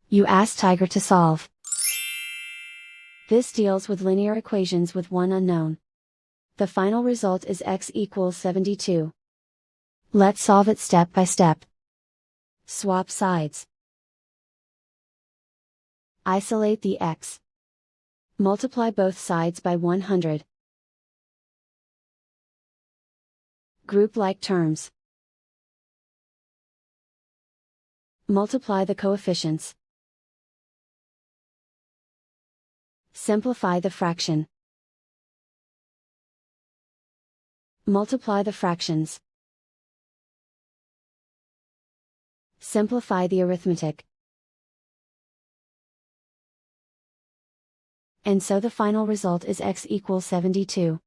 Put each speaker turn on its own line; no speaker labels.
You ask Tiger to solve. This deals with linear equations with one unknown. The final result is x equals 72. Let's solve it step by step. Swap sides. Isolate the x. Multiply both sides by 100. Group like terms. Multiply the coefficients. Simplify the fraction. Multiply the fractions. Simplify the arithmetic. And so the final result is x equals 72.